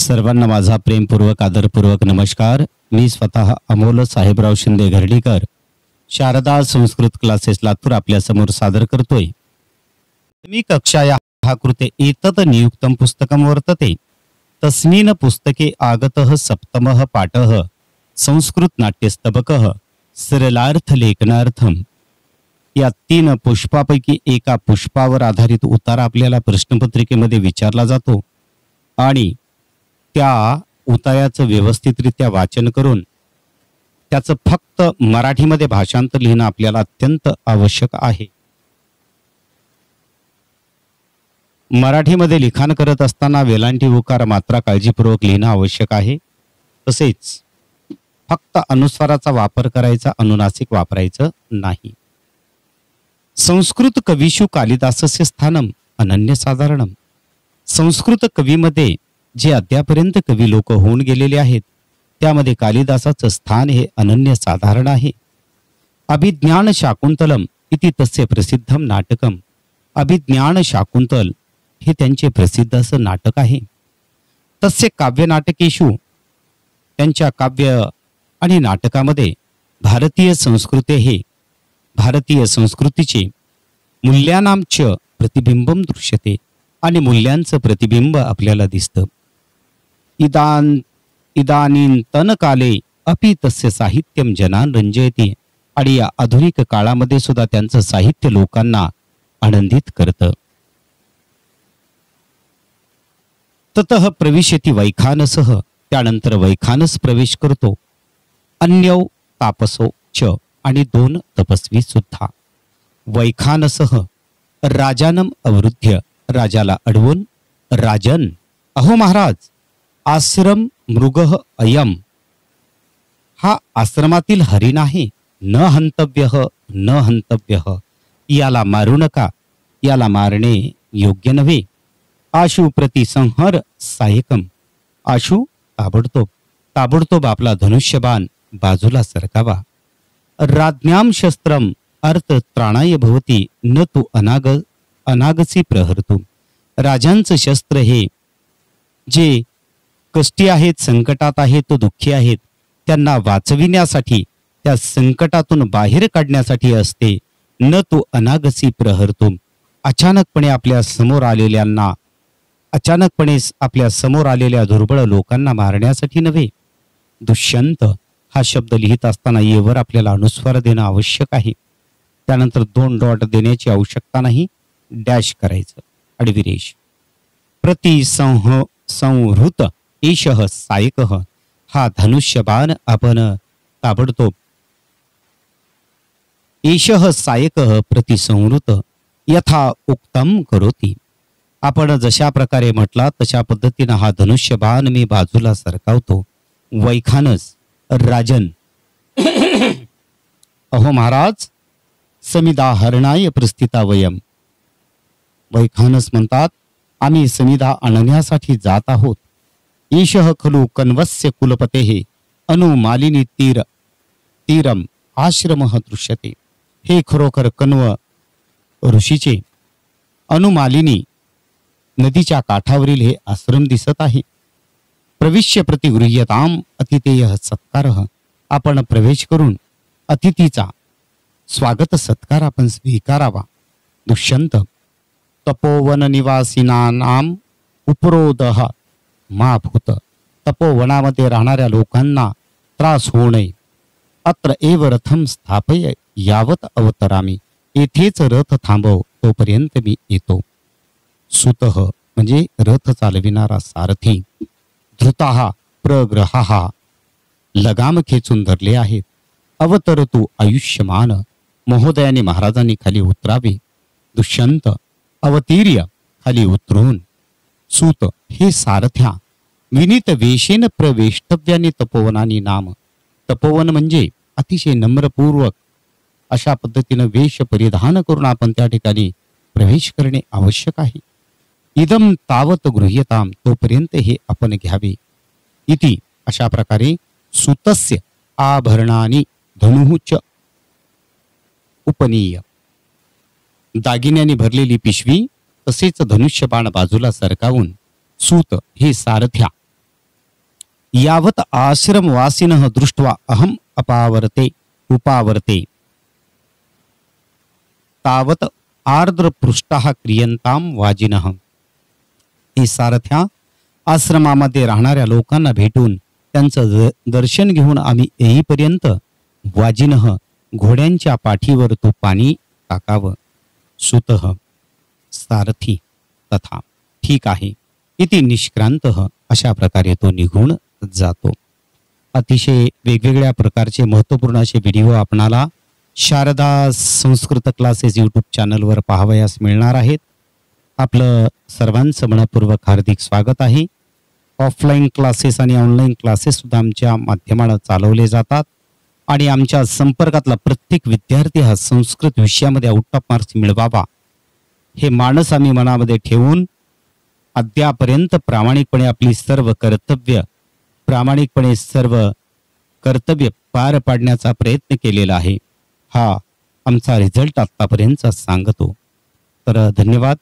सर्वांना माझा प्रेमपूर्वक आदरपूर्वक नमस्कार। मी स्वतः अमोल साहेबराव शिंदे घरडीकर, शारदा संस्कृत क्लासेस लातूर आपल्या समोर सादर करतोय। मी कक्षाया कृते एतत् नियुक्तं पुस्तकं वर्तते, तस्मिन् पुस्तके आगतः सप्तमः पाठः संस्कृत नाट्यस्तबकः सरलार्थ लेखनार्थम। या 3 पुष्पापैकी एका पुष्पावर आधारित उतार आपल्याला प्रश्नपत्रिकेमध्ये विचारला जातो आणि त्या उतार्याचं व्यवस्थितरित्या वाचन करून त्याचं फक्त मराठीमध्ये भाषांतर लिहिणं आपल्याला अत्यंत आवश्यक आहे। मराठीमध्ये लिखाण करत असताना वेलांटी उकार मात्रा काळजीपूर्वक लिहिणं आवश्यक आहे। तसेच फक्त अनुस्वाराचा वापर करायचा, अनुनासिक वापरायचं नाही। संस्कृत कवीषु कालिदासस्य स्थानम अनन्यसाधारणम। संस्कृत कवीमध्ये जे अद्यापर्यंत कवी लोक होऊन गेलेले आहेत त्यामध्ये कालिदासाचं स्थान हे अनन्यसाधारण आहे। अभिज्ञान शाकुंतलम इति तस्य प्रसिद्धम नाटकम। अभिज्ञान शाकुंतल हे त्यांचे प्रसिद्ध असं नाटक आहे। तस्य काव्य नाटकेषु त्यांच्या काव्य आणि नाटकामध्ये भारतीय संस्कृती हे भारतीय संस्कृतीचे मूल्यानां च प्रतिबिंबम दृश्यते आणि मूल्यांचं प्रतिबिंब आपल्याला दिसतं। इदानींतन काले अपि तस्य साहित्यम जनान रंजयते। आणि या आधुनिक काळामध्ये सुद्धा त्यांचं साहित्य लोकांना आनंदित करतं। ततः प्रविशति वैखानसः, त्यानंतर वैखानस प्रवेश करतो। अन्यौ तापसो च, आणि 2 तपस्वी सुद्धा। वैखानसः राजानम अवरुद्ध्य, राजाला अडवून राजन अहो महाराज आश्रम मृगः अयम, हा आश्रमातील हरिण आहे। न हंतव्यः न हंतव्यः, याला मारू नका, याला मारणे योग्य नव्हे। आशु प्रतिसंहर सायकम, आशु ताबडतोब ताबडतोब आपला धनुष्यबाण बाजूला सरकावा। राज्ञाम शस्त्रम अर्थ त्राणाय भवती न तू अनागसी प्रहर्तु। राजांचं शस्त्र हे जे कष्टी आहेत, संकटात आहेत, दुःखी आहेत, त्यांना वाचविण्यासाठी, त्या संकटातून बाहेर काढण्यासाठी असते। न तू अनागसी प्रहर्तु, अचानकपणे आपल्या समोर आलेल्या दुर्बळ लोकांना मारण्यासाठी नव्हे। दुष्यंत हा शब्द लिहित असताना येवर आपल्याला अनुस्वार देणं आवश्यक आहे। त्यानंतर 2 डॉट देण्याची आवश्यकता नाही, डॅश करायचं अडविरेश। संहृत एषः सायकः, हा धनुष्यबाण आपण ताबडतोब एषः सायकः प्रतिसंहृत यथा उक्तम करोति। आपण जशा प्रकारे म्हटला तशा पद्धतीनं हा धनुष्यबाण मी बाजूला सरकावतो। वैखानस राजन अहो महाराज समिधा हरणाय प्रस्थिता वयम। वैखानस म्हणतात आम्ही समिधा आणण्यासाठी जात आहोत। ईशः खलु कण्वस्य कुलपतेः अनुमालिनी तीरम आश्रमः दृश्यते। हे खरोखर कण्व ऋषीचे अनुमालिनी नदीच्या काठावरील हे आश्रम दिसत आहे। प्रविश्य प्रतिगृह्यताम अतिथेयः सत्कारः, आपण प्रवेश करून अतिथीचा स्वागत सत्कार आपण स्वीकारावा। दुष्यंत तपोवन निवासीनानाम उपरोधः मा भूत, तपोवनामध्ये राहणाऱ्या लोकांना त्रास होऊ नये। अत्र एव रथम स्थापय यावत अवतरामी, येथेच रथ थांबव तोपर्यंत मी येतो। सुतः म्हणजे रथ चालविणारा सारथी, धृताः प्रग्रहाः लगाम खेचून धरले आहेत। अवतरतु आयुष्यमान, महोदयाने महाराजांनी खाली उतरावे। दुष्यंत अवतीर्य, खाली उतरून। सूत हे सारथ्या विनीत वेशेन प्रवेष्टव्याने तपोवनानी नाम। तपोवन म्हणजे अतिशय नम्रपूर्वक अशा पद्धतीनं वेश परिधान करून आपण त्या ठिकाणी प्रवेश करणे आवश्यक आहे। इदम तावत गृह्यताम, तोपर्यंत हे आपण घ्यावे। इति अशा प्रकारे सुतस्य आभरणानि धनुच उपनीय, दागिन्याने भरलेली पिशवी तसेच धनुष्यबाण बाजूला सरकावून सूत हे सारथ्या यावत आश्रमवासिनः दृष्ट्वा अहम उपावर्ते तावत आर्द्रपृष्ठाः क्रियंताम वाजिनः. हे सारथ्या, आश्रमामध्ये राहणाऱ्या लोकांना भेटून त्यांचं दर्शन घेऊन आम्ही येईपर्यंत वाजिनः घोड्यांच्या पाठीवर तो पाणी टाकावं. सुतः सारथी तथा ठीक आहे इति निष्क्रांत अशा प्रकारे तो निघून जातो. अतिशय वेगवेगळ्या प्रकारचे महत्त्वपूर्ण असे व्हिडिओ आपणाला शारदा संस्कृत क्लासेस यूट्यूब चॅनलवर पाहावयास मिळणार आहेत. आपलं सर्वांचं मनपूर्वक हार्दिक स्वागत आहे. ऑफलाईन क्लासेस आणि ऑनलाईन क्लासेस सुद्धा आमच्या माध्यमाने चालवले जातात आणि आमच्या संपर्कातला प्रत्येक विद्यार्थी हा संस्कृत विषयामध्ये आउट ऑफ मार्क्स मिळवावा हे मानस आम्ही मनामध्ये ठेवून अद्यापर्यंत प्रामाणिकपणे आपली सर्व कर्तव्य पार पाडण्याचा प्रयत्न केलेला आहे. हा आमचा रिझल्ट आतापर्यंतचा सांगतो. तर धन्यवाद.